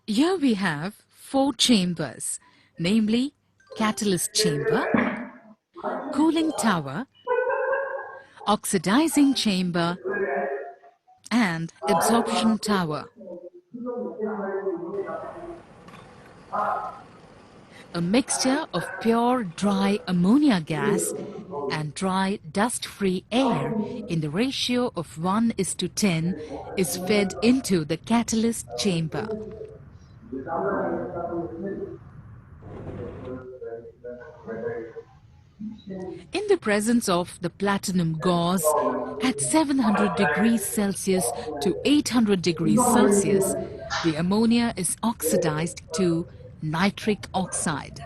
Here we have four chambers, namely catalyst chamber, cooling tower, oxidizing chamber, and absorption tower. A mixture of pure dry ammonia gas and dry dust-free air in the ratio of 1:10 is fed into the catalyst chamber. In the presence of the platinum gauze at 700 degrees Celsius to 800 degrees Celsius, the ammonia is oxidized to nitric oxide.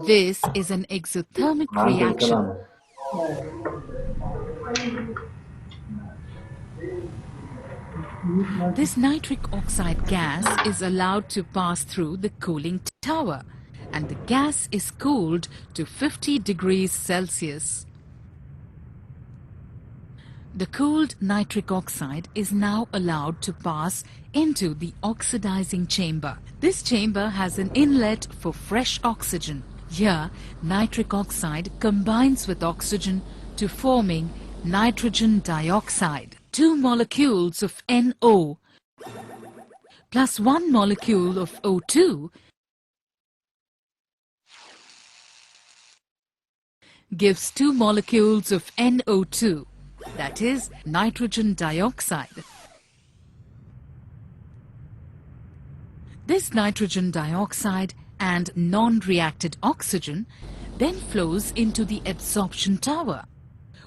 This is an exothermic reaction. This nitric oxide gas is allowed to pass through the cooling tower, and the gas is cooled to 50 degrees Celsius. The cooled nitric oxide is now allowed to pass into the oxidizing chamber. This chamber has an inlet for fresh oxygen. Here, nitric oxide combines with oxygen to forming nitrogen dioxide. Two molecules of NO plus one molecule of O2 gives two molecules of NO2, that is nitrogen dioxide. This nitrogen dioxide and non-reacted oxygen then flows into the absorption tower,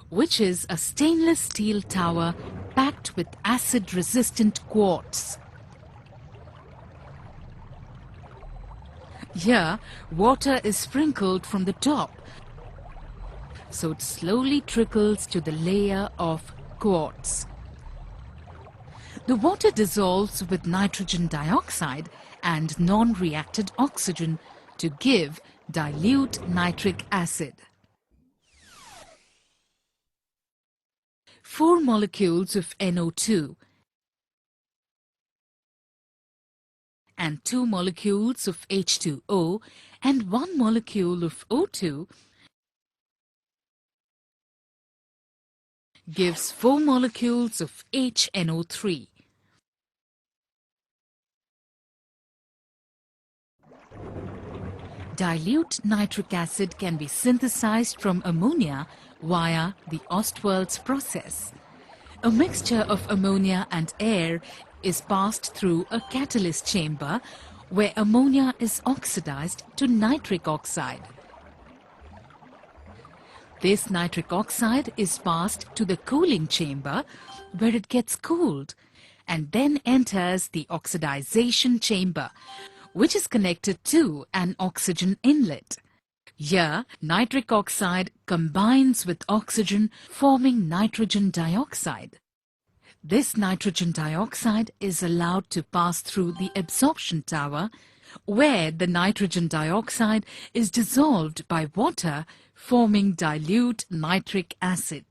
which is a stainless steel tower packed with acid-resistant quartz. Here, water is sprinkled from the top, so it slowly trickles to the layer of quartz. The water dissolves with nitrogen dioxide and non-reacted oxygen to give dilute nitric acid. 4 molecules of NO2 and 2 molecules of H2O and 1 molecule of O2 gives 4 molecules of HNO3. Dilute nitric acid can be synthesized from ammonia via the Ostwald's process. A mixture of ammonia and air is passed through a catalyst chamber where ammonia is oxidized to nitric oxide. This nitric oxide is passed to the cooling chamber where it gets cooled and then enters the oxidization chamber, which is connected to an oxygen inlet. Here, nitric oxide combines with oxygen, forming nitrogen dioxide. This nitrogen dioxide is allowed to pass through the absorption tower, where the nitrogen dioxide is dissolved by water, forming dilute nitric acid.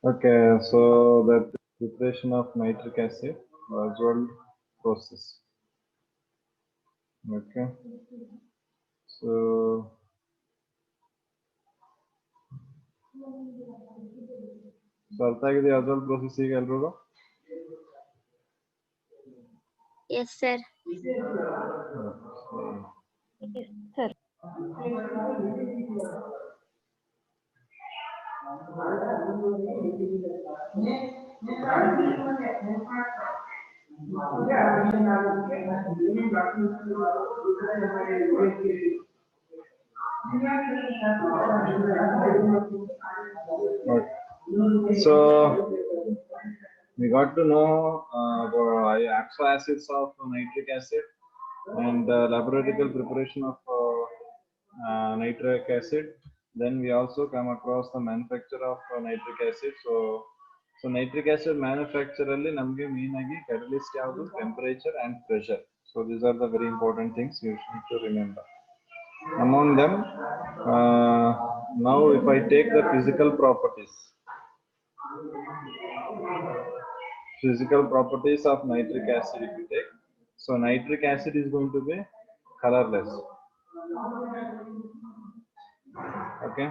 Okay, so the preparation of nitric acid, Oswald process. Okay, so ಅರ್ಥ ಆಗಿದೆ Oswald process ಈಗ ಎಲ್ರಿಗೂ? Yes, sir. Okay. Sir. Okay. So we got to know the axo acids of nitric acid and laboratory preparation of nitric acid. Then we also come across the manufacture of nitric acid. So nitric acid manufacture alli namge main agi catalyst yavadu, temperature and pressure. So these are the very important things you need to remember. Among them, now if I take the physical properties of nitric acid, if you take, so nitric acid is going to be colorless. Okay,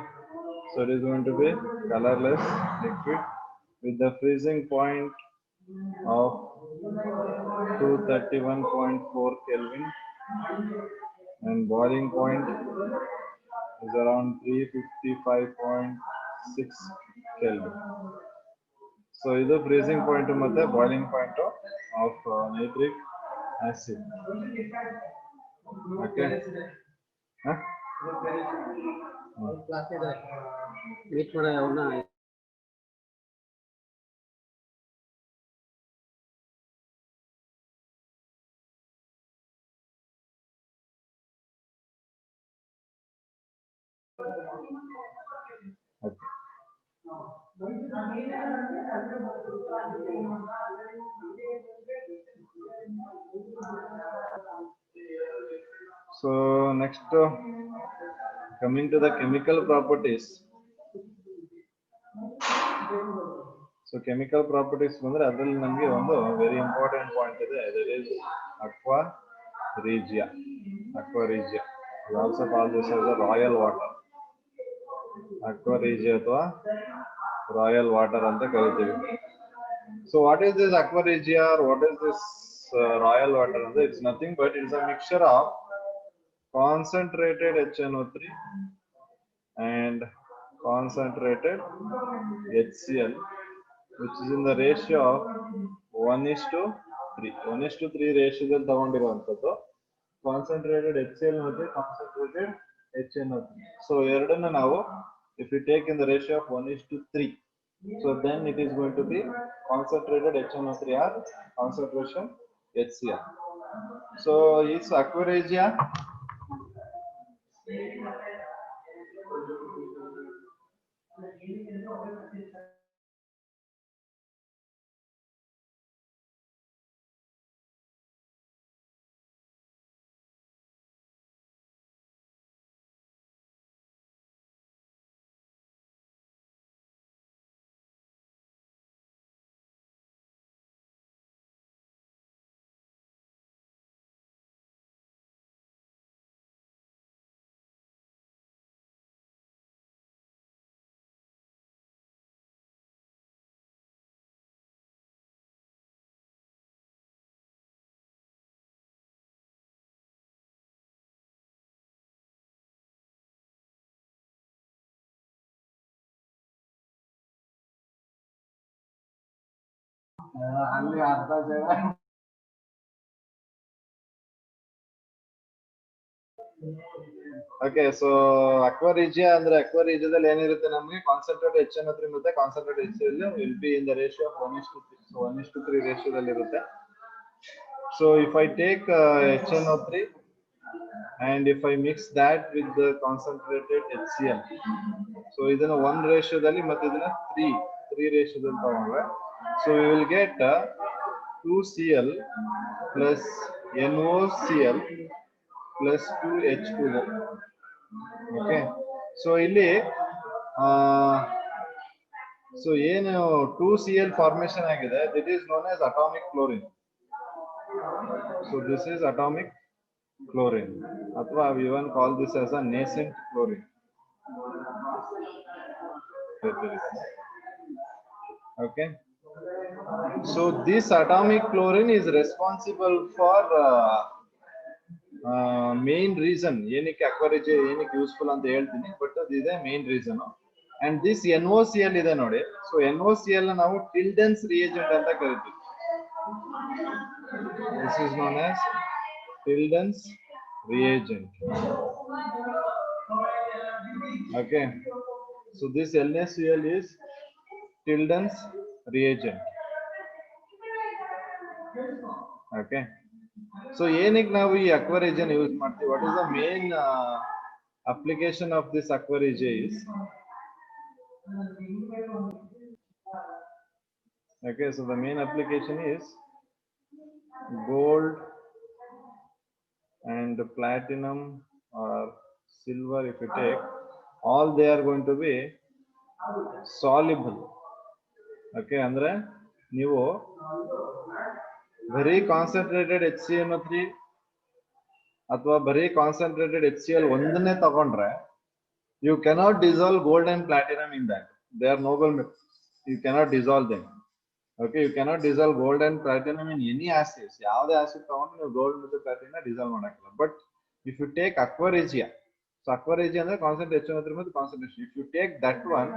so it is going to be colorless liquid with the freezing point of 231.4 Kelvin and boiling point is around 355.6 Kelvin. So is the freezing point and boiling point of nitric acid. Okay. Huh? Okay. So next, coming to the chemical properties. So chemical properties vandre adralli namge ಒಂದು very important point ಇದೆ, that is aqua regia. Aqua regia. We also call this as a royal water. Aqua regia ಅಥವಾ royal water ಅಂತ ಕರೀತೀವಿ. So what is this aqua regia or what is this royal water? It's nothing but it's a mixture of concentrated HNO3 and concentrated HCl, which is in the ratio of 1:3. 1:3 ratio ದಲ್ಲಿ ತಗೊಂಡಿರುವಂತದ್ದು concentrated HCl ಮತ್ತೆ concentrated HNO3. So ಎರಡನ್ನ ನಾವು if we take in the ratio of 1:3, so then it is going to be concentrated HNO3 or concentration HCl. So is aqua regia Okay, so aqua regia ಅಂದ್ರೆ aqua regia ದಲ್ಲಿ ಏನಿರುತ್ತೆ ನಮಗೆ concentrated HNO3 ಮತ್ತೆ concentrated HCl will be in the ratio of 1:3. So 1:3 ratio ದಲ್ಲಿ ಇರುತ್ತೆ. So if I take HNO3 and if I mix that with the concentrated HCl, so ಇದನ್ನ 1 ratio ದಲ್ಲಿ ಮತ್ತೆ ಇದನ್ನ 3 ratio ದಲ್ಲಿ ತಗೊಂಡ್ರೆ, so we will get 2Cl plus NOCl plus 2H2O. Okay, so ಇಲ್ಲಿ so ಏನು 2Cl formation ಆಗಿದೆ, that is known as atomic chlorine. So this is atomic chlorine, ಅಥವಾ we even call this as a nascent chlorine. Okay, so this atomic chlorine is responsible for main reason ಏನಕ್ಕೆ aqua regia ಏನಕ್ಕೆ useful ಅಂತ ಹೇಳ್ತೀನಿ, but ಅದು ಇದೆ main reason. And this NOCl ಇದೆ ನೋಡಿ, so NOCl ನಾವು ಟಿಲ್ಡೆನ್ಸ್ ರಿಯೇಜೆಂಟ್ ಅಂತ ಕರಿತೀವಿ. This is known as Tilden's reagent. Okay. So this NaCl is Tilden's reagent. Okay. So ಏನಕ್ಕೆ ನಾವು ಈ aqua reagent use ಮಾಡ್ತೀವಿ? What is the main application of this aqua reagent is? Okay, so the main application is gold and platinum or silver. If you take, all they are going to be soluble. Okay, ಅಂದ್ರೆ ನೀವು very concentrated HCnO3 ಅಥವಾ ಬರೀ concentrated HCl ಒಂದನ್ನೇ ತಗೊಂಡ್ರೆ you cannot dissolve gold and platinum in that. They are noble metals. You cannot dissolve them. Okay, you cannot dissolve gold and platinum in any acids. ಯಾವುದೇ acid ತಗೊಂಡು ನೀವು gold ಮತ್ತು platinum dissolve ಮಾಡಕ್ಕಿಲ್ಲ. But if you take aqua regia, so aqua regia ಅಂದ್ರೆ concentrate HNO3 ಮತ್ತು concentration. If you take that one,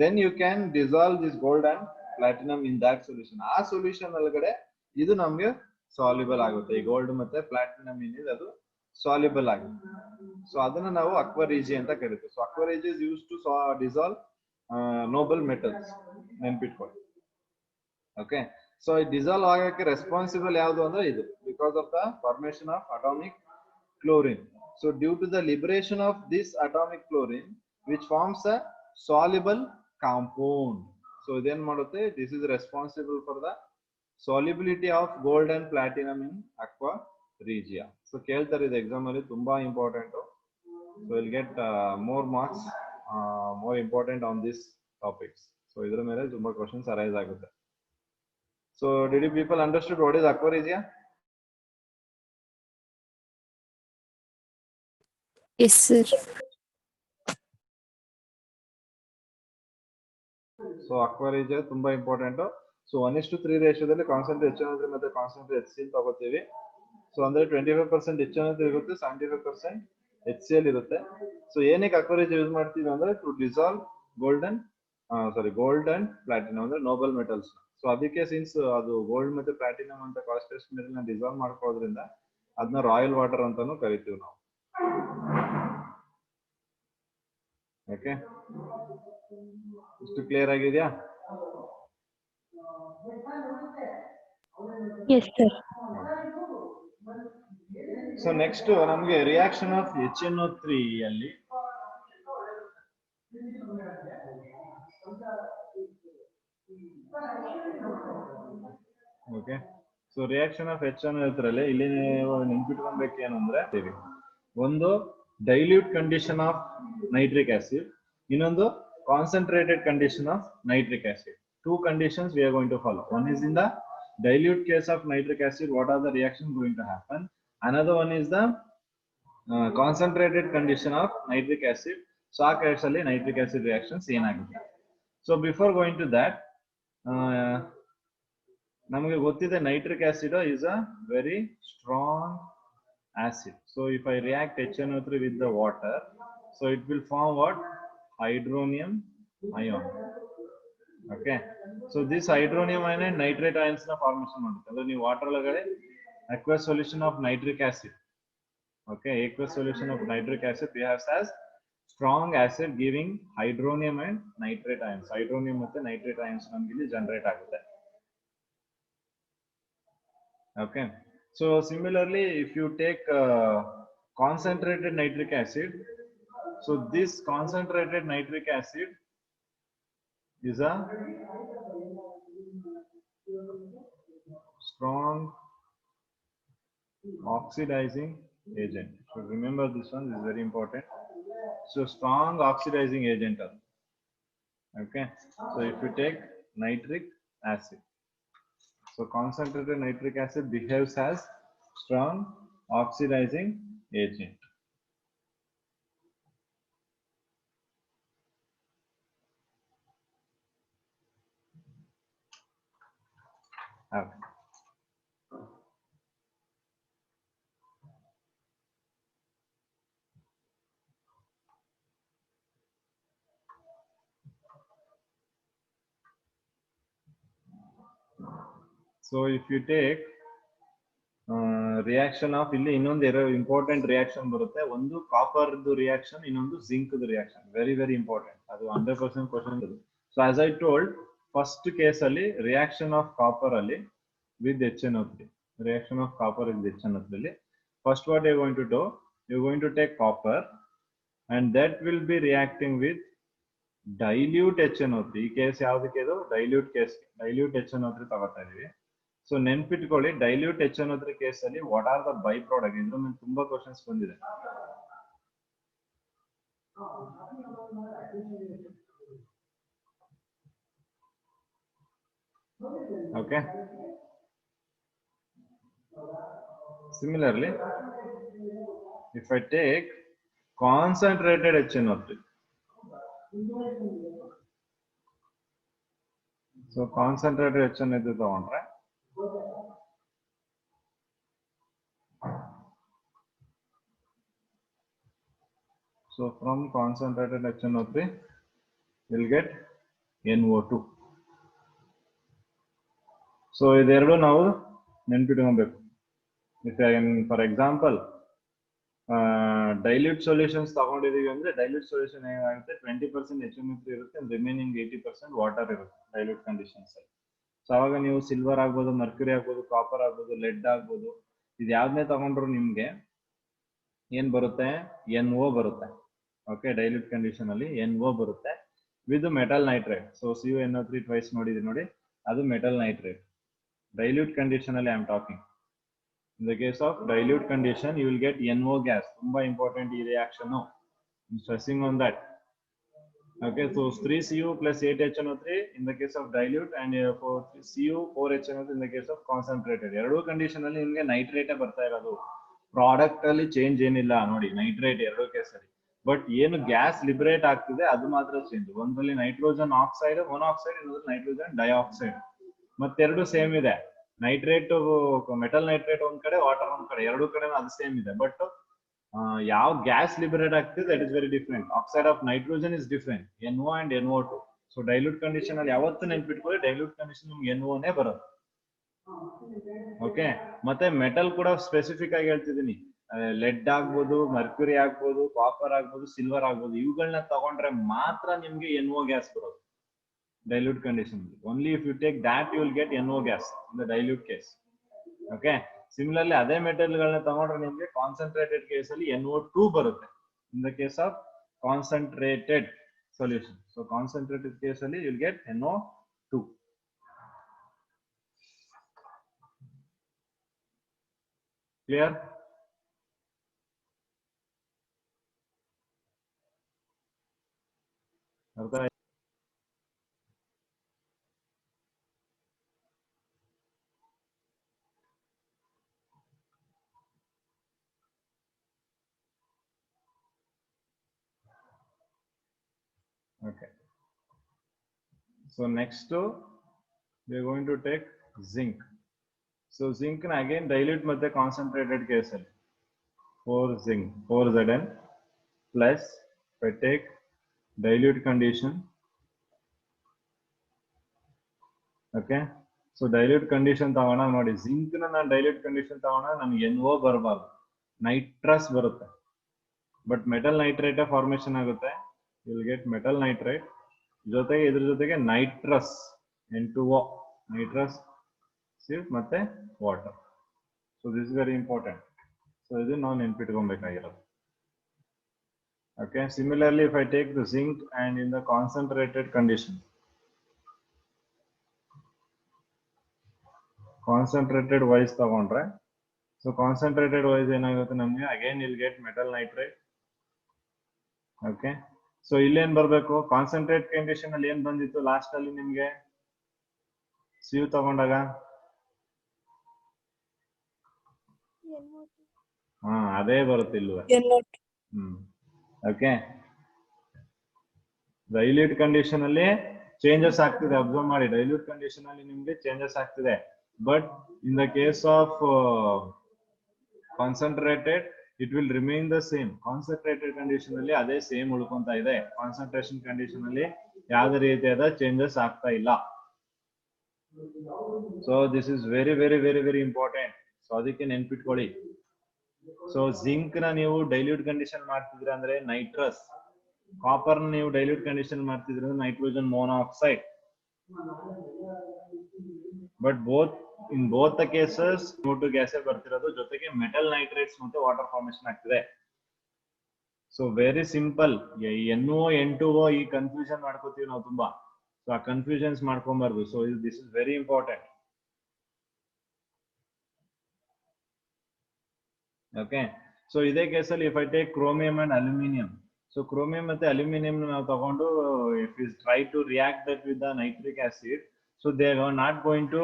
then you can dissolve this gold and platinum in that solution. ಆ solution ಒಳಗಡೆ ಇದು ನಮಗೆ soluble ಆಗುತ್ತೆ. ಈ gold ಮತ್ತೆ platinum ಏನಿದೆ ಅದು soluble ಆಗುತ್ತೆ. So ಅದನ್ನ ನಾವು aqua regia ಅಂತ ಕರೀತೀವಿ. So aqua regia is used to dissolve noble metals. ನೆನ್ಪಿಟ್ಕೊಳ್ಳಿ. Okay, so it dissolve ಆಗಕ್ಕೆ responsible ಯಾವುದು ಅಂದ್ರೆ ಇದು, because of the formation of atomic chlorine. So due to the liberation of this atomic chlorine which forms a soluble compound. So then ಮಾಡುತ್ತೆ, this is responsible for the solubility of gold and platinum in aqua regia. So ಕೇಳ್ತಾರೆ ಇದು exam ಅಲ್ಲಿ ತುಂಬಾ important. So we'll get more marks, more important on these topics. So ಇದರ ಮೇಲೆ ತುಂಬಾ questions arise ಆಗುತ್ತೆ. So did you people understood what is aqua regia? Yes, sir. So aqua regia ತುಂಬಾ important. So 1:3 ರೇಷಿಯೋದಲ್ಲಿ concentrate HNO3 ಮತ್ತೆ concentrate HCl ತಗೋತೀವಿ. So ಅಂದ್ರೆ 25% HNO3 ಇರುತ್ತೆ, 75% HCl ಇರುತ್ತೆ. ಸೊ ಏನಕ್ಕೆ aqua regia ಯೂಸ್ ಮಾಡ್ತೀವಿ ಅಂದ್ರೆ to dissolve gold and platinum ಅಂದ್ರೆ ನೋಬಲ್ ಮೆಟಲ್ಸ್. ಸೊ ಅದಕ್ಕೆ ಸಿನ್ಸ್ ಅದು ಗೋಲ್ಡ್ ಮತ್ತೆ ಪ್ಲಾಟಿನಮ್ ಅಂತ ಕಾನ್ಸಂಟ್ರೇಷನ್ ಮೇಲೆ ಡಿಸಾಲ್ವ್ ಮಾಡ್ಕೊಳ್ಳೋದ್ರಿಂದ ಅದನ್ನ ರಾಯಲ್ ವಾಟರ್ ಅಂತಾನು ಕರಿತೀವಿ ನಾವು. ಓಕೆ, ಇಷ್ಟು ಕ್ಲಿಯರ್ ಆಗಿದೆಯಾ? Yes, sir. ಸೊ ನೆಕ್ಸ್ಟ್ ನಮಗೆ ರಿಯಾಕ್ಷನ್ ಆಫ್ HNO3 ಅಲ್ಲಿ okay, so reaction of HNO3 ಅಲ್ಲಿ ಇಲ್ಲಿ ನೀವು ನೆನ್ಪಿಟ್ಕೊಳ್ಬೇಕು ಏನಂದ್ರೆ ಒಂದು dilute condition of nitric acid, ಇನ್ನೊಂದು concentrated condition of nitric acid. Two conditions we are going to follow. One is in the dilute case of nitric acid, what are the reactions going to happen? Another one is the concentrated condition of nitric acid. So ಆ case ಅಲ್ಲಿ nitric acid reactions ಏನಾಗುತ್ತೆ? So before going to that, ನಮಗೆ ಗೊತ್ತಿದೆ nitric acid is a very strong acid. So if I react HNO3 with the water, so it will form what? Hydronium ion. Okay, so this hydronium ion and nitrate ions na formation ಮಾಡುತ್ತೆ. ಅಂದ್ರೆ ನೀವು water ಒಳಗಡೆ aqueous solution of nitric acid, okay, aqueous solution of nitric acid behaves as strong acid giving hydronium and nitrate ions. Hydronium ಮತ್ತೆ nitrate ions ನಮಗೆ ಇಲ್ಲಿ generate ಆಗುತ್ತೆ. Okay, so similarly if you take concentrated nitric acid, so this concentrated nitric acid is a strong oxidizing agent. So remember this one, this is very important. So strong oxidizing agent. Okay, so if you take nitric acid, so concentrated nitric acid behaves as strong oxidizing agent. Okay. So if you take reaction of ಇಲ್ಲಿ ಇನ್ನೊಂದು important reaction ಬರುತ್ತೆ, ಒಂದು copper reaction, ಇನ್ನೊಂದು zinc reaction. Very very important, ಅದು 100% question. So as I told, first case ಅಲ್ಲಿ reaction of copper ಅಲ್ಲಿ with HNO3, reaction of copper with HNO3. First what you are going to do, you are going to take copper and that will be reacting with dilute HNO3. ಈ case ಯಾವುದಕ್ಕೆ ಇದು dilute case, dilute HNO3 ತಗೋತಾ ಇದೀವಿ. So ನೆನ್ಪಿಟ್ಕೊಳ್ಳಿ, dilute HNO3 case ಅಲ್ಲಿ what are the by product, ಇದ್ರ ಮೇಲೆ ತುಂಬಾ ಕ್ವಶನ್ಸ್ ಬಂದಿದೆ. Okay, similarly if I take concentrated HNO3, so concentrated HNO3 ತಗೊಂಡ್ರೆ so from concentrated HNO3 we'll get NO2. so ಇದೆರಡು ನಾವು ನೆನ್ಪಿಟ್ಕೊಬೇಕು. If I am, for example, dilute solutions ತಗೊಂಡಿದೀವಿ ಅಂದ್ರೆ dilute solution ಏನಾಗುತ್ತೆ, 20% HNO3 ಇರುತ್ತೆ, ರಿಮೈನಿಂಗ್ 80% ವಾಟರ್ ಇರುತ್ತೆ dilute conditions ಅಲ್ಲಿ. So ಅವಾಗ ನೀವು ಸಿಲ್ವರ್ ಆಗ್ಬೋದು, ಮರ್ಕ್ಯುರಿ ಆಗ್ಬೋದು, ಕಾಪರ್ ಆಗ್ಬೋದು, ಲೆಡ್ ಆಗ್ಬೋದು, ಇದು ಯಾವ್ದನ್ನೇ ತಗೊಂಡ್ರು ನಿಮ್ಗೆ ಏನ್ ಬರುತ್ತೆ, NO ಬರುತ್ತೆ. ಓಕೆ, ಡೈಲ್ಯೂಟ್ ಕಂಡೀಷನ್ ಅಲ್ಲಿ NO ಬರುತ್ತೆ with metal nitrate. So CuNO3 twice ನೋಡಿದ್ರಿ ನೋಡಿ, ಅದು ಮೆಟಲ್ ನೈಟ್ರೇಟ್. ಡೈಲ್ಯೂಟ್ ಕಂಡೀಷನ್ ಅಲ್ಲಿ I am talking. In the case of dilute condition, you will get NO gas. Tumba important e reaction. No, I'm stressing on that. Okay, so 3Cu plus 8HNO3 in the case of dilute, and for Cu 4HNO3 in the case of concentrated. Eradu condition alli nimge nitrate barta irodu. Product alli change enilla nodi, nitrate eradu case alli. But ಏನು gas liberate ಆಗ್ತಿದೆ ಅದು ಮಾತ್ರ change. ಒಂದ್ರಲ್ಲಿ nitrogen oxide, monoxide, ಇನ್ನೊಂದ್ರಲ್ಲಿ nitrogen dioxide. ಮತ್ತೆರಡು same ಇದೆ. Nitrate, metal nitrate ಒಂದ್ ಕಡೆ, ವಾಟರ್ ಒಂದ್ ಕಡೆ, ಎರಡು ಕಡೆ ಅದು ಸೇಮ್ ಇದೆ. ಬಟ್ ಯಾವ ಗ್ಯಾಸ್ ಲಿಬರೇಟ್ ಆಗ್ತಿದೆ that is very different. Oxide of nitrogen is different, NO and NO2. So dilute condition ಅಲ್ಲಿ ಯಾವತ್ತು ನೆನ್ಪಿಟ್ಕೊಳ್ಳಿ, ಡೈಲ್ಯೂಟ್ ಕಂಡೀಷನ್ ನಿಮ್ಗೆ NOನೇ ಬರೋದು. ಓಕೆ, ಮತ್ತೆ ಮೆಟಲ್ ಕೂಡ ಸ್ಪೆಸಿಫಿಕ್ ಆಗಿ ಹೇಳ್ತಿದ್ದೀನಿ. ಲೆಡ್ ಆಗ್ಬೋದು, ಮರ್ಕ್ಯುರಿ ಆಗ್ಬೋದು, ಕಾಪರ್ ಆಗ್ಬೋದು, ಸಿಲ್ವರ್ ಆಗ್ಬೋದು, ಇವುಗಳನ್ನ ತಗೊಂಡ್ರೆ ಮಾತ್ರ ನಿಮ್ಗೆ NO ಗ್ಯಾಸ್ ಬರೋದು dilute condition. Only if you take that you will get NO gas in the dilute case. Okay, similarly ಅದೇ ಮೆಟಲ್ ಗಳನ್ನ ತಗೊಂಡ್ರೆ ನಿಮಗೆ ಕಾನ್ಸಂಟ್ರೇಟೆಡ್ ಕೇಸ್ ಅಲ್ಲಿ NO2 ಬರುತ್ತೆ in the case of concentrated solution. So concentrated case ಅಲ್ಲಿ you will get NO2. Clear? ಅರ್ಥ? Okay, so next we are going to take zinc. So zinc na again dilute ಮತ್ತೆ concentrated case ಅಲ್ಲಿ 4 zinc 4Zn plus if I take dilute condition. Okay, so dilute condition ತಗೊಂಡಾಗ ನೋಡಿ, zinc ನ ನಾನು dilute condition ತಗೊಂಡಾಗ ನನಗೆ NO ಬರಬಾರ್ದು, nitrous ಬರುತ್ತೆ. ಬಟ್ ಮೆಟಲ್ ನೈಟ್ರೇಟ್ ಫಾರ್ಮೇಶನ್ ಆಗುತ್ತೆ. you will get metal nitrate ಜೊತೆಗೆ ಇದ್ರ ಜೊತೆಗೆ ನೈಟ್ರಸ್ N2O, ನೈಟ್ರಸ್ ಮತ್ತೆ water. So this is very important. So ಇದು ನಾವು ನೆನ್ಪಿಟ್ಕೊಬೇಕಾಗಿರೋದು. Okay, similarly if I take the zinc and in the concentrated condition, concentrated wise ತಗೊಂಡ್ರೆ, so concentrated wise ಏನಾಗುತ್ತೆ ನಮ್ಗೆ, again will get metal nitrate. Okay, so ಇಲ್ಲೇನ್ ಬರ್ಬೇಕು, concentrate condition ಅಲ್ಲಿ ಏನ್ ಬಂದಿತ್ತು ಲಾಸ್ಟ್ ಅಲ್ಲಿ ನಿಮ್ಗೆ Cu ತಗೊಂಡಾಗ, ಅದೇ ಬರುತ್ತೆ ಇಲ್ವ? ಓಕೆ, ಡೈಲ್ಯೂಟ್ ಕಂಡೀಷನ್ ಅಲ್ಲಿ ಚೇಂಜಸ್ ಆಗ್ತಿದೆ, ಅಬ್ಸರ್ವ್ ಮಾಡಿ. ಡೈಲ್ಯೂಟ್ ಕಂಡೀಷನ್ ಅಲ್ಲಿ ನಿಮ್ಗೆ ಚೇಂಜಸ್ ಆಗ್ತಿದೆ, but in the case of concentrated it will remain the same. Concentrated condition ಅಲ್ಲಿ ಅದೇ ಸೇಮ್ ಉಳ್ಕೊಂತ ಇದೆ. ಕಾನ್ಸಂಟ್ರೇಷನ್ ಕಂಡೀಷನ್ ಅಲ್ಲಿ ಯಾವುದೇ ರೀತಿಯಾದ ಚೇಂಜಸ್ ಆಗ್ತಾ ಇಲ್ಲ. So this is very very very very important. So ಅದಕ್ಕೆ ನೆನ್ಪಿಟ್ಕೊಳ್ಳಿ. ಸೊ ಜಿಂಕ್ ನ ನೀವು ಡೈಲ್ಯೂಟ್ ಕಂಡೀಷನ್ ಮಾಡ್ತಿದ್ರ ಅಂದ್ರೆ ನೈಟ್ರಸ್, ಕಾಪರ್ ನೀವು ಡೈಲ್ಯೂಟ್ ಕಂಡೀಷನ್ ಮಾಡ್ತಿದ್ರೆ nitrogen monoxide. But in both the cases CO2 ಗ್ಯಾಸೇ ಬರ್ತಿರೋದು, ಜೊತೆಗೆ ಮೆಟಲ್ ನೈಟ್ರೇಟ್ಸ್ ಮತ್ತೆ ವಾಟರ್ ಫಾರ್ಮೇಶನ್ ಆಗ್ತಿದೆ. So very simple. NO N2O ಈ ಕನ್ಫ್ಯೂಷನ್ ಮಾಡ್ಕೋತೀವಿ ನಾವು ತುಂಬಾ. ಸೊ ಆ ಕನ್ಫ್ಯೂಷನ್ಸ್ ಮಾಡ್ಕೊಂಬಾರ್ದು. So this is very important. Okay. So ಇದೇ ಕೇಸಲ್ಲಿ if I take chromium and aluminium, so chromium ಮತ್ತೆ ಅಲ್ಯೂಮಿನಿಯಂ ನಾವು ತಗೊಂಡು if is try to react that with the nitric acid, so they are not going to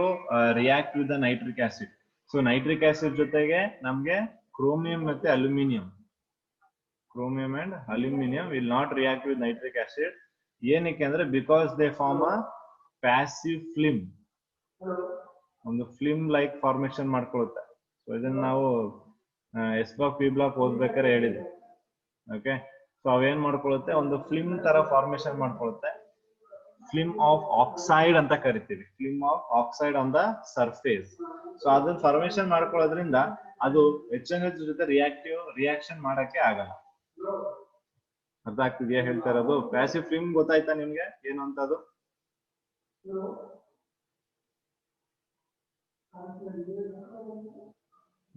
react with the nitric acid. So nitric acid ಜೊತೆಗೆ ನಮ್ಗೆ chromium ಮತ್ತೆ aluminium, chromium and aluminium will not react with nitric acid. ಏನಕ್ಕೆ ಅಂದ್ರೆ because they form a passive film, ಒಂದು film like formation ಮಾಡ್ಕೊಳ್ಳುತ್ತೆ. So ಇದನ್ನ ನಾವು S block P block ಓದ್ಬೇಕಾದ್ರೆ ಹೇಳಿದೆ. ಓಕೆ. ಸೊ ಅವೇನ್ ಮಾಡ್ಕೊಳ್ಳುತ್ತೆ, ಒಂದು ಫಿಲ್ಮ್ ತರ ಫಾರ್ಮೇಶನ್ ಮಾಡ್ಕೊಳ್ಳುತ್ತೆ. ಫಿಲ್ಮ್ ಆಫ್ ಆಕ್ಸೈಡ್ ಅಂತ ಕರಿತೀವಿ, film of oxide on the surface. So ಅದನ್ನ ಫಾರ್ಮೇಶನ್ ಮಾಡ್ಕೊಳ್ಳೋದ್ರಿಂದ ಅದು HNO ಜೊತೆ ರಿಯಾಕ್ಷನ್ ಮಾಡಕ್ಕೆ ಆಗಲ್ಲ. ಅರ್ಥ ಆಗ್ತಿದ್ಯಾ ಹೇಳ್ತಾ ಇರೋದು? ಪ್ಯಾಸಿವ್ ಫಿಲ್ಮ್ ಗೊತ್ತಾಯ್ತಾ ನಿಮ್ಗೆ ಏನು ಅಂತ? ಅದು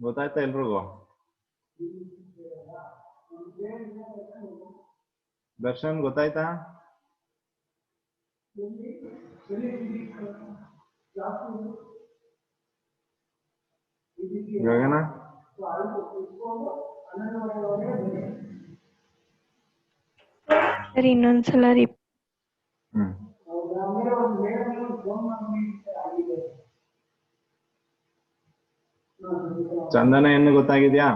ಗೊತ್ತಾಯ್ತಾ ಎಲ್ರಿಗೂ? ದರ್ಶನ್ ಗೊತ್ತಾಯ್ತಾ? ಗಗನ ಸರಿ, ಇನ್ನೊಂದ್ಸಲ ಚಂದನ ಏನು ಗೊತ್ತಾಗಿದ್ಯಾ?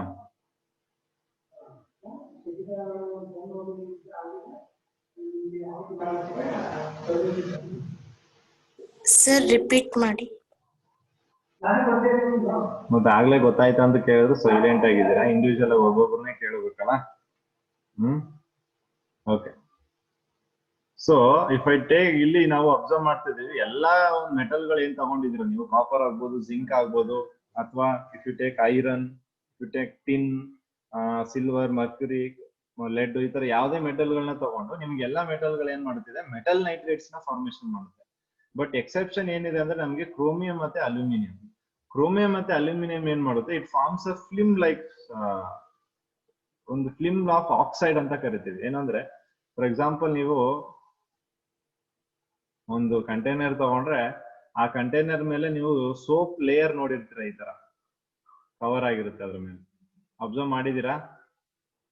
ಸರ್ ರಿಪೀಟ್ ಮಾಡಿ. ಮತ್ತೆ ಆಗ್ಲೇ ಗೊತ್ತಾಯ್ತಾ ಅಂತ ಕೇಳಿದ್ರು ಸೈಲೆಂಟ್ ಆಗಿದ್ದೀರಾ. ಇಂಡಿವಿಜುವಲ್ ಆಗಿ ಒಬ್ಬೊಬ್ಬರನ್ನೇ ಕೇಳಬೇಕಲ್ಲ. Okay. So if I take, ಇಲ್ಲಿ ನಾವು ಅಬ್ಸರ್ವ್ ಮಾಡ್ತಿದ್ದೀವಿ ಎಲ್ಲಾ ಮೆಟಲ್ ಗಳು ಏನ್ ತಗೊಂಡಿದ್ರು ನೀವು, ಕಾಪರ್ ಆಗ್ಬೋದು, ಜಿಂಕ್ ಆಗ್ಬೋದು, ಅಥವಾ if you take iron, you take tin, silver, mercury, lead, ಈ ತರ ಯಾವುದೇ ಮೆಟಲ್ ಗಳನ್ನ ತಗೊಂಡು ನಿಮ್ಗೆ ಎಲ್ಲಾ ಮೆಟಲ್ ಗಳು ಏನ್ ಮಾಡ್ತಿದೆ, ಮೆಟಲ್ ನೈಟ್ರೇಟ್ಸ್ ನ ಫಾರ್ಮೇಶನ್ ಮಾಡುತ್ತೆ. ಬಟ್ ಎಕ್ಸೆಪ್ಷನ್ ಏನಿದೆ ಅಂದ್ರೆ ನಮ್ಗೆ ಕ್ರೋಮಿಯಂ ಮತ್ತೆ ಅಲ್ಯೂಮಿನಿಯಂ. ಕ್ರೋಮಿಯಂ ಮತ್ತೆ ಅಲ್ಯೂಮಿನಿಯಂ ಏನ್ ಮಾಡುತ್ತೆ, it forms a film like, ಒಂದು ಫಿಲ್ಮ್ ಆಫ್ ಆಕ್ಸೈಡ್ ಅಂತ ಕರಿತೀವಿ. ಏನಂದ್ರೆ ಫಾರ್ ಎಕ್ಸಾಂಪಲ್ ನೀವು ಒಂದು ಕಂಟೈನರ್ ತಗೊಂಡ್ರೆ ಆ ಕಂಟೈನರ್ ಮೇಲೆ ನೀವು ಸೋಪ್ ಲೇಯರ್ ನೋಡಿರ್ತೀರ, ಈ ತರ ಕವರ್ ಆಗಿರುತ್ತೆ ಅದ್ರ ಮೇಲೆ. ಅಬ್ಸರ್ವ್ ಮಾಡಿದೀರಾ?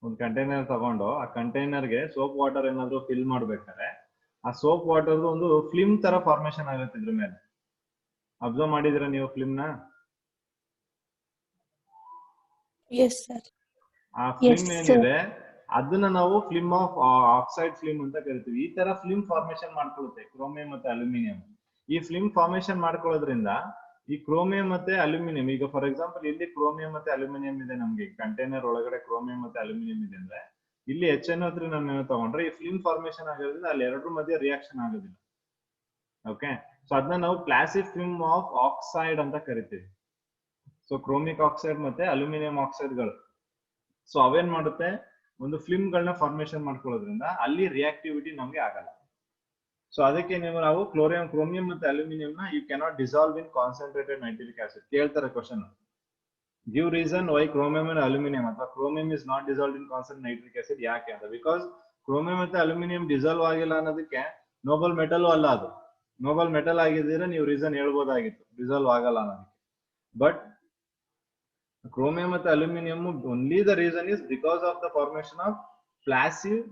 ಒಂದು ಕಂಟೈನರ್ ತಗೊಂಡು ಆ ಕಂಟೈನರ್ಗೆ ಸೋಪ್ ವಾಟರ್ ಏನಾದ್ರು ಫಿಲ್ ಮಾಡ್ಬೇಕಾದ್ರೆ ಆ ಸೋಪ್ ವಾಟರ್ ಒಂದು ಫಿಲ್ಮ್ ತರ ಫಾರ್ಮೇಶನ್ ಆಗುತ್ತೆ ಇದ್ರ ಮೇಲೆ. ಅಬ್ಸರ್ವ್ ಮಾಡಿದಿರಾ ನೀವು ಫಿಲ್ಮ್ ನ? ಆ ಫಿಲ್ಮ್ ಏನಿದೆ ಅದನ್ನ ನಾವು ಫಿಲ್ಮ್ ಆಫ್ ಆಕ್ಸೈಡ್ ಫಿಲ್ಮ್ ಅಂತ ಕರಿತೀವಿ. ಈ ತರ ಫಿಲ್ಮ್ ಫಾರ್ಮೇಶನ್ ಮಾಡ್ಕೊಳ್ಳುತ್ತೆ ಕ್ರೋಮಿಯಂ ಮತ್ತೆ ಅಲ್ಯೂಮಿನಿಯಂ. ಈ ಫಿಲ್ಮ್ ಫಾರ್ಮೇಶನ್ ಮಾಡ್ಕೊಳ್ಳೋದ್ರಿಂದ ಈ ಕ್ರೋಮಿಯಂ ಮತ್ತೆ ಅಲ್ಯೂಮಿನಿಯಂ, ಈಗ ಫಾರ್ ಎಕ್ಸಾಂಪಲ್ ಇಲ್ಲಿ ಕ್ರೋಮಿಯಂ ಮತ್ತೆ ಅಲ್ಯೂಮಿನಿಯಂ ಇದೆ, ನಮ್ಗೆ ಕಂಟೈನರ್ ಒಳಗಡೆ ಕ್ರೋಮಿಯಂ ಮತ್ತೆ ಅಲ್ಯೂಮಿನಿಯಂ ಇದೆ ಅಂದ್ರೆ ಇಲ್ಲಿ HNO3 ನಾವು ತಗೊಂಡ್ರೆ ಈ ಫಿಲ್ಮ್ ಫಾರ್ಮೇಶನ್ ಆಗೋದ್ರಿಂದ ಅಲ್ಲಿ ಎರಡರ ಮಧ್ಯೆ ರಿಯಾಕ್ಷನ್ ಆಗೋದಿಲ್ಲ. ಓಕೆ. ಸೊ ಅದನ್ನ ನಾವು ಪ್ಲಾಸಿವ್ ಫಿಲ್ಮ್ ಆಫ್ ಆಕ್ಸೈಡ್ ಅಂತ ಕರಿತೀವಿ. ಸೊ ಕ್ರೋಮಿಕ್ ಆಕ್ಸೈಡ್ ಮತ್ತೆ ಅಲ್ಯೂಮಿನಿಯಂ ಆಕ್ಸೈಡ್ಗಳು, ಸೊ ಅವೇನ್ ಮಾಡುತ್ತೆ, ಒಂದು ಫಿಲ್ಮ್ ಗಳನ್ನ ಫಾರ್ಮೇಶನ್ ಮಾಡ್ಕೊಳ್ಳೋದ್ರಿಂದ ಅಲ್ಲಿ ರಿಯಾಕ್ಟಿವಿಟಿ ನಮ್ಗೆ ಆಗಲ್ಲ. ಸೊ ಅದಕ್ಕೆ ನಾವು ಕ್ರೋಮಿಯಂ ಮತ್ತೆ ಅಲ್ಯೂಮಿನಿಯಂ ನ you cannot dissolve in concentrated nitric acid. ಕೇಳ್ತಾರೆ question, give reason why chromium and aluminium ಅಥವಾ chromium is not dissolve in concentrated nitric acid. ಯಾಕೆ ಅಂತ? ಬಿಕಾಸ್ ಕ್ರೋಮಿಯಂ ಮತ್ತೆ ಅಲ್ಯೂಮಿನಿಯಂ ಡಿಸಾಲ್ವ್ ಆಗಿಲ್ಲ ಅನ್ನೋದಕ್ಕೆ ನೋಬಲ್ ಮೆಟಲ್ ಅಲ್ಲ ಅದು. ನೋಬಲ್ ಮೆಟಲ್ ಆಗಿದ್ರೆ ನೀವು ರೀಸನ್ ಹೇಳ್ಬೋದಾಗಿತ್ತು ಡಿಸಾಲ್ವ್ ಆಗಲ್ಲ ಅನ್ನೋದಕ್ಕೆ. But chromium and aluminum, only the reason is because of the formation of passive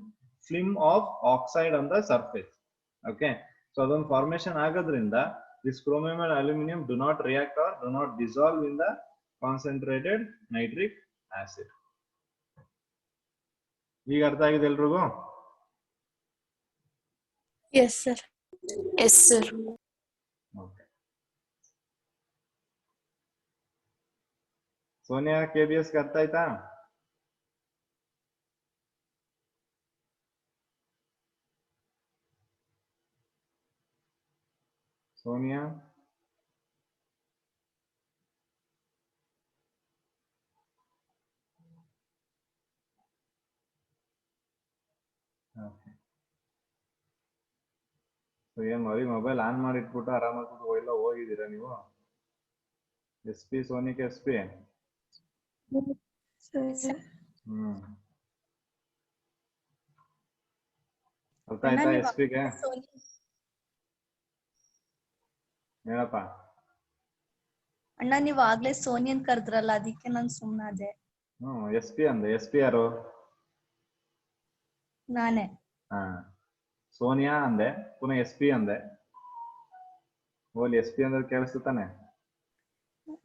film of oxide on the surface. Okay, so the formation agadrinda this chromium and aluminum do not react or do not dissolve in the concentrated nitric acid. ಈಗ ಅರ್ಥ ಆಗಿದೆ ಎಲ್ರಿಗೂ? Yes sir. Yes sir. Okay. Sonia KBS ಅರ್ಥ ಆಯ್ತಾ? Sonia okay. So ಏನ್ ಮರಿ mobile on ಮಾಡಿಟ್ಬಿಟ್ಟು ಆರಾಮಾಗಿ ಎಲ್ಲ ಹೋಗಿದ್ದೀರಾ ನೀವು? S P sonic S P. ಅರ್ಥ ಆಯ್ತಾ ಎಸ್ ಪಿಗೆ? ಹೇಳಪ್ಪ. ಅಣ್ಣ ನೀವ್ ಆಗ್ಲೇ ಸೋನಿ ಅಂತ ಕರೆದ್ರಲ್ಲ ಅದಕ್ಕೆ ನಾನ್ ಸುಮ್ನಾದೆ. ಎಸ್ ಪಿ ಅಂದೆ. ಎಸ್ ಪಿ ಯಾರು? ನಾನೇ. ಹಾ, ಸೋನಿಯಾ ಅಂದೆ, ಪುನಃ ಎಸ್ ಪಿ ಅಂದೆ. ಓಲಿ ಎಸ್ ಪಿ ಅಂದ್ರೆ ಕೇಳಿಸ್ತಾನೆ?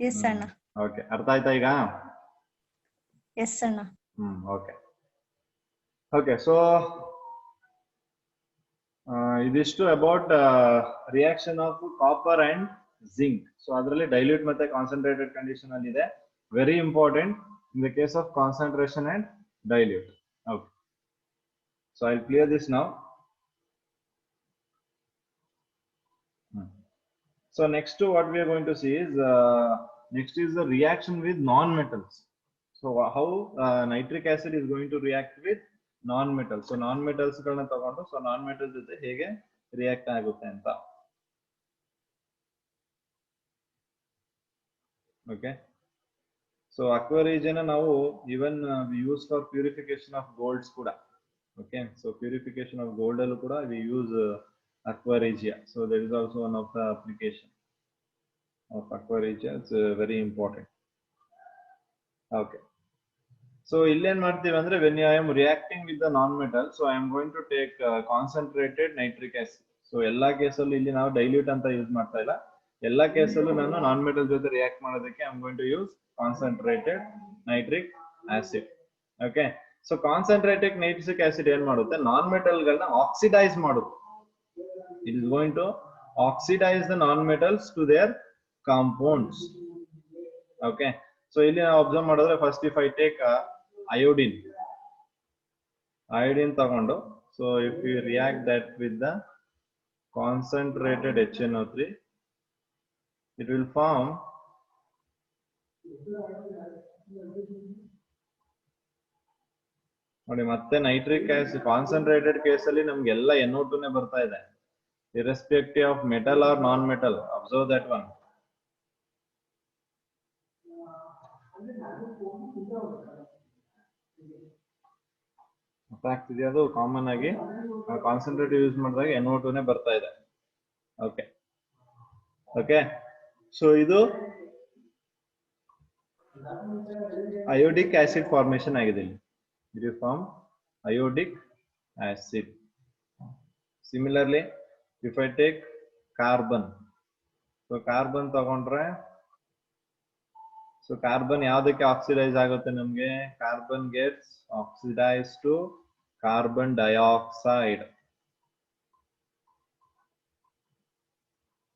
ಎಸ್ ಅಣ್ಣ. ಓಕೆ, ಅರ್ಥ ಆಯ್ತಾ ಈಗ? ಎಸ್ ಅಣ್ಣ. Okay okay. ಸೊ ಇದಿಷ್ಟು about reaction of copper and zinc. So ಅದರಲ್ಲಿ ಡೈಲ್ಯೂಟ್ ಮತ್ತೆ ಕಾನ್ಸಂಟ್ರೇಟೆಡ್ ಕಂಡೀಷನ್ ಅಲ್ಲಿ ಇದೆ. Very important in the case of concentration and dilute. Okay, so I clear this now. So next what we are going to see is next is the reaction with non-metals. So how nitric acid is going to react with non-metals. So non-metals galna tagondu so non-metals jothe hege react agutte anta. Okay, so aqua reagent ನಾವು even we use for purification of golds kuda. Okay, so purification of gold allu kuda we use aqua regia. So that is also one of the application of aqua regia. It's very important. Okay, so ಇಲ್ಲಿ ಏನು ಮಾಡ್ತೀವಿ ಅಂದ್ರೆ when I am reacting with the non-metal, so I am going to take concentrated nitric acid. So ಎಲ್ಲಾ ಕೇಸಲ್ಲೂ ಇಲ್ಲಿ ನಾವು dilute ಅಂತ use ಮಾಡ್ತಾ ಇಲ್ಲ. ಎಲ್ಲಾ ಕೇಸಲ್ಲೂ ನಾನು non-metal ಜೊತೆ ರಿಯಾಕ್ಟ್ ಮಾಡೋದಕ್ಕೆ I am going to use concentrated nitric acid. Okay, so concentrated nitric acid ಏನು ಮಾಡುತ್ತೆ, non-metal ಗಳನ್ನ ಆಕ್ಸಿಡೈಸ್ ಮಾಡುತ್ತೆ. It is going to oxidize the non-metals to their compounds. Okay, so ಇಲ್ಲಿ ನಾವು ಅಬ್ಸರ್ವ್ ಮಾಡಿದ್ರೆ first if I take iodine ತಗೊಂಡು, so if you react that with the concentrated HNO3, it will form ನೋಡಿ ಮತ್ತೆ nitric acid concentrated ಕೇಸಲ್ಲಿ ನಮ್ಗೆ ಎಲ್ಲ NO2 ನೇ ಬರ್ತಾ ಇದೆ, irrespective of metal or non-metal. Observe that one. Fact ಇದೆ, ಅದು ಕಾಮನ್ ಆಗಿ ಕಾನ್ಸಂಟ್ರೇಟ್ ಯೂಸ್ ಮಾಡಿದಾಗ NO2 ನೇ ಬರ್ತಾ ಇದೆ. ಓಕೆ ಓಕೆ, ಸೊ ಇದು ಅಯೋಡಿಕ್ ಆಸಿಡ್ ಫಾರ್ಮೇಶನ್ ಆಗಿದೆ. ಇಲ್ಲಿ it is formed iodic acid. Similarly, if I take carbon, so carbon ತಗೊಂಡ್ರೆ, so carbon ಯಾವ್ದಕ್ಕೆ ಆಕ್ಸಿಡೈಸ್ ಆಗುತ್ತೆ ನಮ್ಗೆ, carbon gets oxidized to carbon dioxide.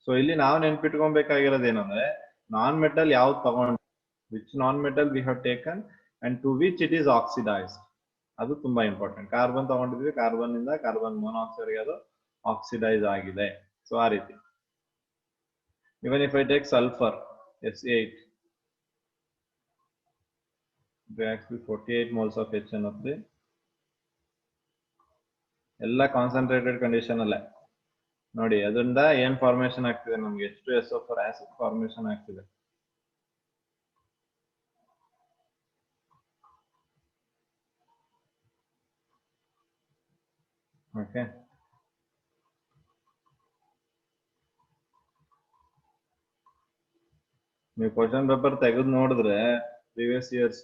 So ಇಲ್ಲಿ ನಾವು ನೆನ್ಪಿಟ್ಕೊಬೇಕಾಗಿರೋದು ಏನಂದ್ರೆ, ನಾನ್ ಮೆಟಲ್ ಯಾವ್ದು ತಗೊಂಡು, which non-metal we have taken and to which it is oxidized, ಅದು ತುಂಬಾ ಇಂಪಾರ್ಟೆಂಟ್. ಕಾರ್ಬನ್ ತಗೊಂಡಿದ್ವಿ, ಕಾರ್ಬನ್ ಇಂದ ಕಾರ್ಬನ್ ಮೊನಾಕ್ಸೈಡ್ ಗೆ ಅದು ಆಕ್ಸಿಡೈಸ್ ಆಗಿದೆ. ಸೊ ಆ ರೀತಿ. Even if I take sulphur S8 reacts with 48 moles of HNO3. ಎಲ್ಲ ಕಾನ್ಸಂಟ್ರೇಟೆಡ್ ಕಂಡೀಷನ್ ಅಲ್ಲೇ ನೋಡಿ, ಅದರಿಂದ ಏನ್ ಫಾರ್ಮೇಶನ್ ಆಗ್ತಿದೆ ನಮ್ಗೆ, H2SO4 ಆಸಿಡ್ ಫಾರ್ಮೇಶನ್ ಆಗ್ತಿದೆ. ಓಕೆ, ನೀವು ಕ್ವಶನ್ ಪೇಪರ್ ತೆಗೆದು ನೋಡಿದ್ರೆ ಪ್ರೀವಿಯಸ್ ಇಯರ್ಸ್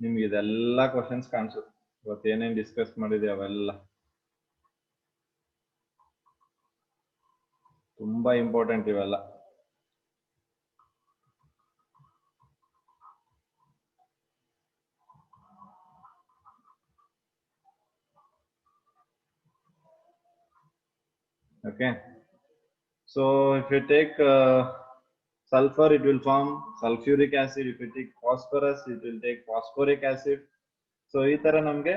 ನಿಮ್ಗೆ ಇದೆಲ್ಲ ಕ್ವಶನ್ಸ್ ಕಾಣಿಸುತ್ತೆ. ಇವತ್ತು ಏನೇನ್ ಡಿಸ್ಕಸ್ ಮಾಡಿದ್ವಿ ಅವೆಲ್ಲ ತುಂಬಾ ಇಂಪಾರ್ಟೆಂಟ್ ಇವೆಲ್ಲ. Okay, so if you take sulfur, it will form sulfuric acid. If you take phosphorus, it will take phosphoric acid. So ಈ ತರ ನಮ್ಗೆ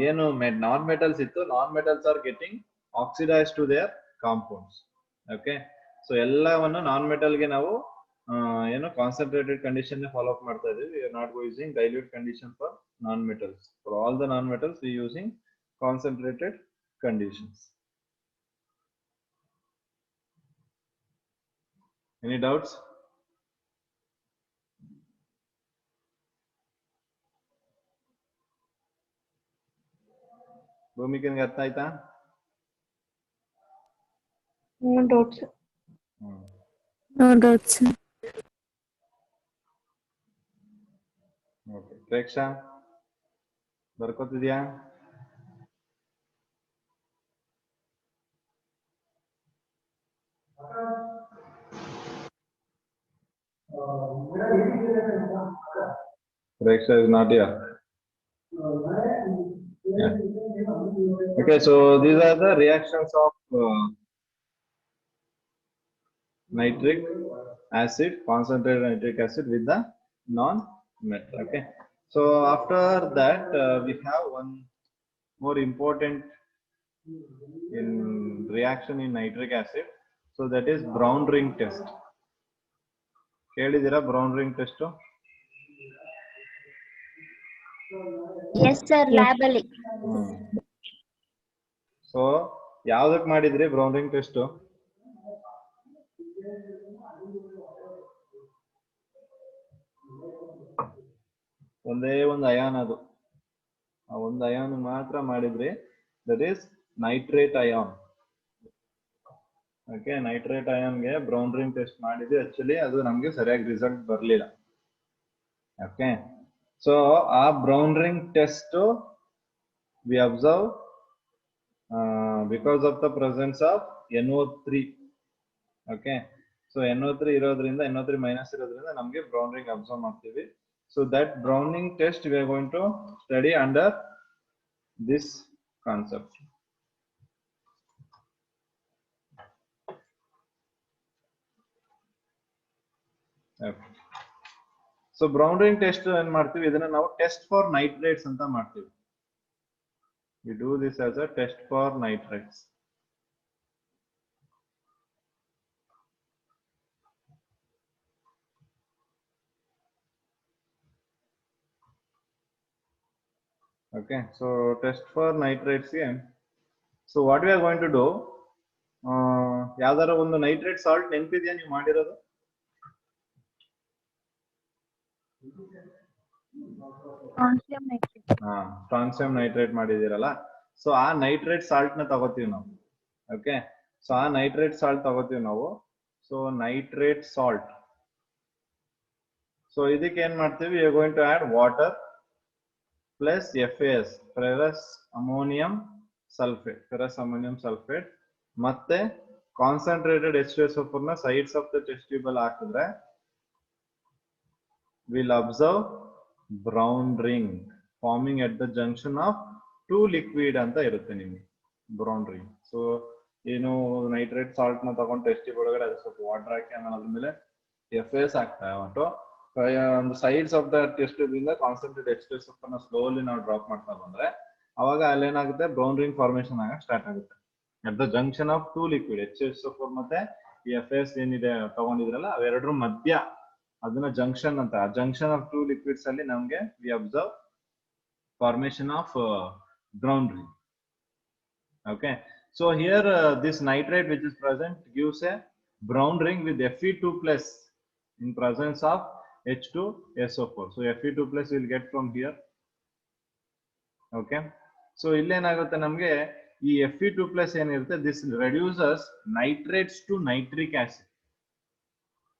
ಏನು ನಾನ್ ಮೆಟಲ್ಸ್ ಇತ್ತು, non metals are getting oxidise to their compounds. Okay, so ಎಲ್ಲವನ್ನು non metal ಗೆ ನಾವು ಏನು concentrated condition follow up ಮಾಡ್ತಾ ಇದೀವಿ. We are not using dilute condition for non metals. For all the non metals we using concentrated conditions. Any doubts? ಭೂಮಿಕೆಗೆ ಅರ್ಥ ಆಯ್ತಾ? No doubts. Hmm. No doubts. Okay, Preksha ಬರ್ಕೋತಿದ್ಯಾ? Preksha is not here. Yeah. Okay, so these are the reactions of nitric acid, concentrated nitric acid with the non-metal. Okay, so after that we have one more important in reaction in nitric acid, so that is brown ring test. ಕೇಳಿದಿರಾ brown ring test? Yes, sir. Lab ಅಲ್ಲಿ. So ಯಾವ್ದಕ್ ಮಾಡಿದ್ರಿ brown ring test? ಒಂದೇ ಒಂದು ion, ಅದು ಆ ಒಂದು ion ಮಾತ್ರ ಮಾಡಿದ್ರಿ, that is nitrate ion. Okay, nitrate ಅಯಾನ್ಗೆ ಬ್ರೌನ್ ರಿಂಗ್ ಟೆಸ್ಟ್ ಮಾಡಿದ್ವಿ. ಆಕ್ಚುಲಿ ಅದು ನಮ್ಗೆ ಸರಿಯಾಗಿ ರಿಸಲ್ಟ್ ಬರಲಿಲ್ಲ. ಓಕೆ, ಸೊ ಆ brown ring test we observe because of the presence of NO3. Okay, so NO3 ಇರೋದ್ರಿಂದ, NO3 ಮೈನಸ್ ಇರೋದ್ರಿಂದ ನಮ್ಗೆ ಬ್ರೌನ್ ರಿಂಗ್ ಅಬ್ಸರ್ವ್ ಮಾಡ್ತೀವಿ. So that brown ring test we are going to study under this concept. So brown ring test ಏನ್ ಮಾಡ್ತೀವಿ, ಇದನ್ನ ನಾವು test for nitrates ಅಂತ ಮಾಡ್ತೀವಿ. We do this as a test for nitrates. Okay, so test for nitrates here. So what we are going to do, ಯಾವ್ದಾರ ಒಂದು nitrate salt ನೆನಪಿದೆಯಾ ನೀವು ಮಾಡಿರೋದು? ಸ್ಟ್ರಾನ್ಸಿಯಂ ನೈಟ್ರೇಟ್ ಮಾಡಿದಿರಲ್ಲ. ಸೊ ಆ ನೈಟ್ರೇಟ್ ಸಾಲ್ಟ್ ನ ತಗೋತೀವಿ ನಾವು. ಓಕೆ, ಸೊ ಆ ನೈಟ್ರೇಟ್ ಸಾಲ್ಟ್ ತಗೋತೀವಿ ನಾವು. ಸೊ ನೈಟ್ರೇಟ್ ಸಾಲ್ಟ್, ಸೊ ಇದಕ್ಕೆ ಏನ್ ಮಾಡ್ತೀವಿ, you are going to add water plus FAS, ferrous ammonium sulphate, ferrous ammonium sulphate, ಮತ್ತೆ ಕಾನ್ಸಂಟ್ರೇಟೆಡ್ H2SO4 ನ sides of the test tube ಅಲ್ಲಿ ಹಾಕಿದ್ರೆ will observe brown ring forming at the junction of two liquid ಅಂತ ಇರುತ್ತೆ ನಿಮ್ಗೆ brown ring. So ಏನು nitrate salt ನ ತಗೊಂಡು ಟೆಸ್ಟ್ ಟ್ಯೂಬ್ ಒಳಗಡೆ ಅದು ಸ್ವಲ್ಪ ವಾಟರ್ ಹಾಕಿ ಆಮೇಲೆ ಅದ್ಮೇಲೆ FAS ಹಾಕ್ತಾ ಹೊಟ್ಟು ಒಂದು sides of the test tube ಇಂದ ಕಾನ್ಸಂಟ್ರೇಟ್ H2SO4 ನ ಸ್ಲೋಲಿ ನಾವು ಡ್ರಾಪ್ ಮಾಡ್ತಾ ಬಂದ್ರೆ ಅವಾಗ ಅಲ್ಲೇನಾಗುತ್ತೆ, ಬ್ರೌನ್ ರಿಂಗ್ ಫಾರ್ಮೇಶನ್ ಆಗಕ್ಕೆ ಸ್ಟಾರ್ಟ್ ಆಗುತ್ತೆ at the junction of two liquid. H2SO4 ಮತ್ತೆ ಈ FAS ಏನಿದೆ ತಗೊಂಡಿದ್ರಲ್ಲ ಅವೆರಡರ ಮಧ್ಯ, ಅದನ್ನ ಜಂಕ್ಷನ್ ಅಂತ, ಜಂಕ್ಷನ್ ಆಫ್ ಟೂ ಲಿಕ್ವಿಡ್ಸ್ ಅಲ್ಲಿ ನಮ್ಗೆ V observe formation of brown ring. Okay, so here this nitrate which is present gives a brown ring with Fe2 plus in presence of H2SO4. So Fe2 plus will get from here. Okay, so ಇಲ್ಲೇನಾಗುತ್ತೆ ನಮ್ಗೆ ಈ Fe2 plus ಏನಿರುತ್ತೆ, this reduces nitrates to nitric acid.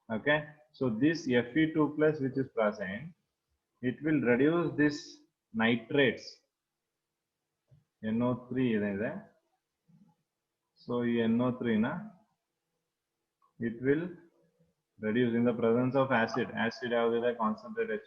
Okay, so this Fe2 plus which is present, it will reduce this nitrates, NO3 ಇದೆ. So NO3 na, it will reduce in the presence of acid. Acid have the concentrated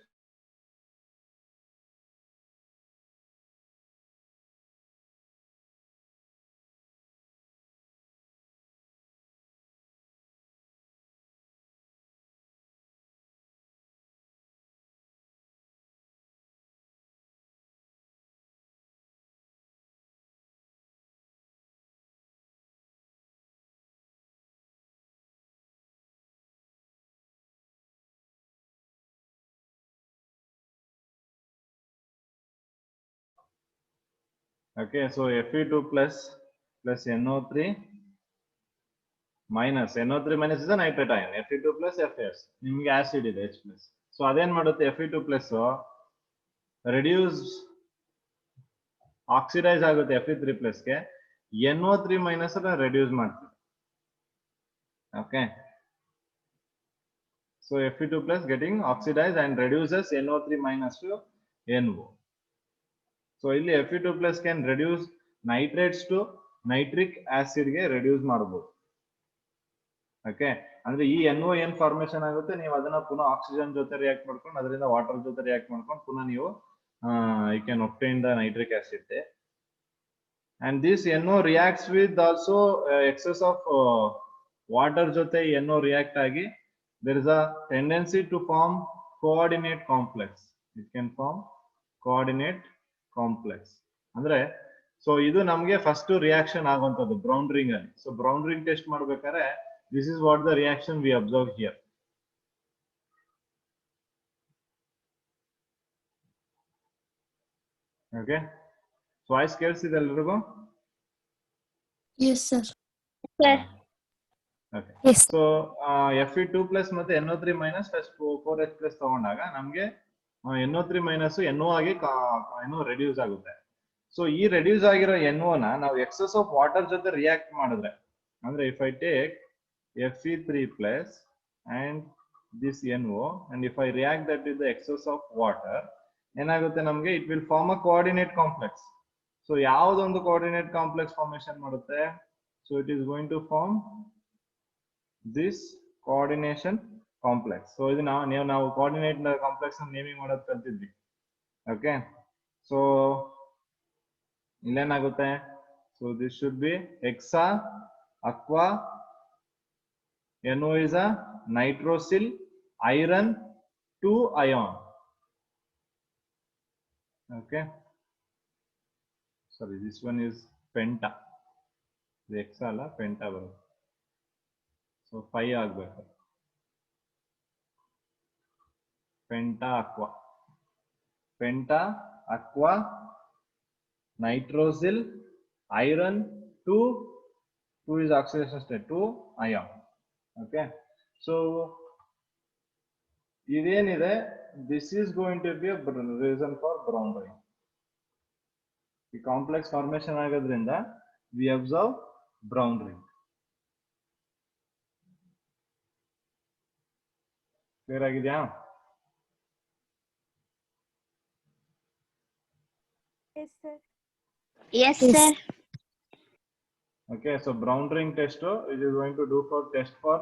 Okay, so Fe2 plus NO3 minus NO3 minus is a nitrate ion. Fe2 plus FAS. ನಿಮಗೆ acid ಇದೆ H plus. So ಅದೇನ್ ಮಾಡುತ್ತೆ Fe2 plus reduce oxidise ಆಗುತ್ತೆ Fe3 plus ಗೆ NO3 minus ಅನ್ನ reduce ಮಾಡ್ತದೆ. Okay. So Fe2 plus getting oxidized and reduces NO3 minus to NO. So ಇಲ್ಲಿ Fe2 plus can reduce nitrates to nitric acid ಗೆ reduce ಮಾಡಬಹುದು. Okay, ಅಂದ್ರೆ ಈ NON formation ಆಗುತ್ತೆ, ನೀವು ಅದನ್ನ ಪುನಃ ಆಕ್ಸಿಜನ್ ಜೊತೆ ರಿಯಾಕ್ಟ್ ಮಾಡ್ಕೊಂಡು ಅದರಿಂದ ವಾಟರ್ ಜೊತೆ ರಿಯಾಕ್ಟ್ ಮಾಡ್ಕೊಂಡು ಪುನಃ ನೀವು you can obtain the nitric acid there. And this NO reacts with also excess of water ಜೊತೆ NO react ಆಗಿ there is a tendency to form coordinate complex. It can form coordinate complex. ಅಂದ್ರೆ so ಇದು ನಮಗೆ first reaction ಆಗುವಂತದ್ದು brown ring ಅಲ್ಲಿ. So brown ring test ಮಾಡ್ಬೇಕಾದ್ರೆ this is what the reaction we observe here. Okay, so I scales ಇದೆ ಎಲ್ಲರಿಗೂ? Yes, sir. Okay. Yes. So Fe2 plus ಮತ್ತೆ NO3 minus plus 4H plus ತಗೊಂಡಾಗ ನಮಗೆ NO3 minus NO ಆಗಿ reduce ಆಗುತ್ತೆ. So ಈ reduce ಆಗಿರೋ NO ನ ನಾವು ಎಕ್ಸೆಸ್ ಆಫ್ ವಾಟರ್ ಜೊತೆ ರಿಯಾಕ್ಟ್ ಮಾಡಿದ್ರೆ, ಅಂದ್ರೆ if I take Fe3 plus and this NO and if I react that with the excess of water, ಏನಾಗುತ್ತೆ ನಮಗೆ it will form a coordinate complex. So ಯಾವುದೊಂದು coordinate complex formation ಮಾಡುತ್ತೆ? So it is going to form this coordination complex. So ಇದು ನಾವು coordinate complex naming ಮಾಡೋದು ಕಲ್ತಿದ್ವಿ. Okay, so ಇಲ್ಲೇನಾಗುತ್ತೆ? So this should be hexa aqua, NO is a nitrosyl, iron 2 ion. Okay, sorry, this one is penta. The hexa ಅಲ್ಲ penta ಬರುತ್ತೆ. So 5 ಆಗಬೇಕು. penta aqua nitrosyl iron 2 is oxidation state 2 ion. Okay, so ಇದೇನಿದೆ, this is going to be a reason for brown ring. ಈ complex formation ಆಗೋದ್ರಿಂದ we observe brown ring. Clear ಆಗಿದೆಯಾ? Yes, sir. Yes, sir. Okay, so brown ring test it is going to do for test for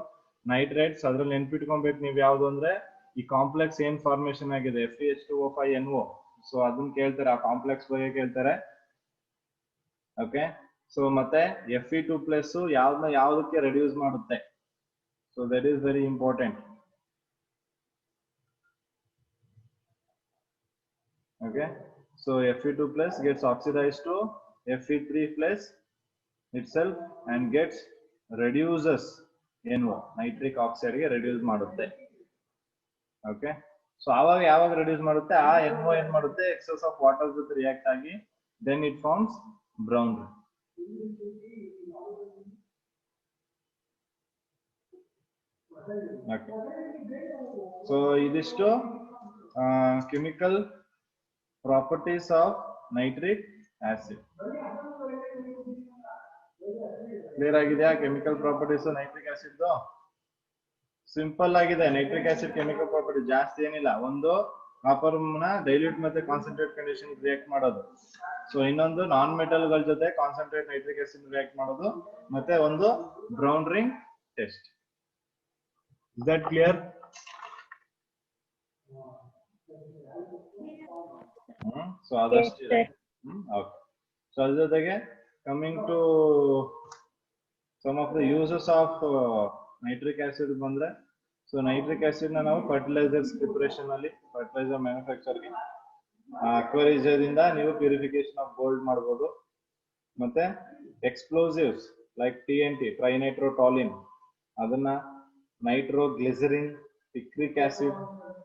nitrates. ಅದ್ರಲ್ಲಿ ನೆನ್ಪಿಟ್ಕೊಬೇಕು ನೀವು ಯಾವ್ದು ಅಂದ್ರೆ ಈ complex ಏನ್ formation ಆಗಿದೆ FeH2O5NO. ಸೊ ಅದನ್ನ ಕೇಳ್ತಾರೆ, ಆ ಕಾಂಪ್ಲೆಕ್ಸ್ ಬಗ್ಗೆ ಕೇಳ್ತಾರೆ. ಓಕೆ, ಸೊ ಮತ್ತೆ Fe2 ಪ್ಲಸ್ ಯಾವ್ದಕ್ಕೆ ರೆಡ್ಯೂಸ್ ಮಾಡುತ್ತೆ? So that is very important. Okay, so Fe2 plus gets oxidized to Fe3 plus itself and gets reduces NO, nitric oxide ಗೆ reduce ಮಾಡುತ್ತೆ. Okay, so ಯಾವಾಗ reduce ಮಾಡುತ್ತೆ? ಆ NO ಏನ್ ಮಾಡುತ್ತೆ? excess of water ಜೊತೆ react ಆಗಿ then it forms brown ring. Okay, so ಇದಿಷ್ಟು chemical properties of nitric acid. Clear ಆಗಿದೆಯಾ? Chemical properties nitric acid simple ಆಗಿದೆ. ನೈಟ್ರಿಕ್ ಆಸಿಡ್ ಕೆಮಿಕಲ್ ಪ್ರಾಪರ್ಟಿ ಜಾಸ್ತಿ ಏನಿಲ್ಲ. ಒಂದು ಕಾಪರ್ ನ ಡೈಲ್ಯೂಟ್ ಮತ್ತೆ ಕಾನ್ಸಂಟ್ರೇಟ್ ಕಂಡೀಷನ್ ರಿಯಾಕ್ಟ್ ಮಾಡೋದು, ಸೊ ಇನ್ನೊಂದು ನಾನ್ ಮೆಟಲ್ ಗಳ ಜೊತೆ ಕಾನ್ಸಂಟ್ರೇಟ್ ನೈಟ್ರಿಕ್ ಆಸಿಡ್ ರಿಯಾಕ್ಟ್ ಮಾಡೋದು, ಮತ್ತೆ ಒಂದು brown ring test. Is that clear? So ಅದಷ್ಟಿದೆ. ಓಕೆ, ಸೊ ಅದ್ರ ಜೊತೆಗೆ coming to some of the uses of nitric acid ಬಂದ್ರೆ, ಸೊ ನೈಟ್ರಿಕ್ ಆಸಿಡ್ ನ ನಾವು ಫರ್ಟಿಲೈಸರ್ಸ್ ಪ್ರಿಪರೇಷನ್ ಅಲ್ಲಿ, ಫರ್ಟಿಲೈಸರ್ ಮ್ಯಾನುಫ್ಯಾಕ್ಚರ್ಗೆ ಅಕ್ವೇರಿಯರ್ ಇಂದ ನೀವು ಪ್ಯೂರಿಫಿಕೇಶನ್ ಆಫ್ ಗೋಲ್ಡ್ ಮಾಡಬಹುದು. ಮತ್ತೆ ಎಕ್ಸ್ಪ್ಲೋಸಿವ್ಸ್ ಲೈಕ್ TNT ಟ್ರೈನೈಟ್ರೋಟಾಲಿನ್, ಅದನ್ನ ನೈಟ್ರೋಗ್ಲಿಸರಿನ್, ಪಿಕ್ರಿಕ್ ಆಸಿಡ್,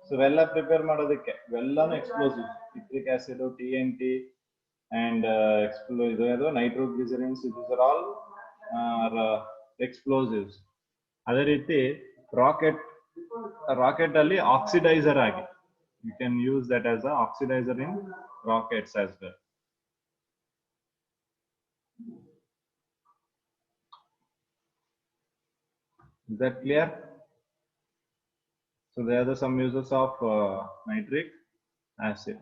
ಸೊ ಇವೆಲ್ಲ ಪ್ರಿಪೇರ್ ಮಾಡೋದಕ್ಕೆ ಇವೆಲ್ಲಾನು explosive. Picric acid, TNT, and nitroglycerins. These are all explosives. ಅದೇ ರೀತಿ ರಾಕೆಟ್ ಅಲ್ಲಿ ಆಕ್ಸಿಡೈಸರ್ ಆಗಿ you can use that as a oxidizer in rockets as well. Is that clear? So there are some uses of nitric acid.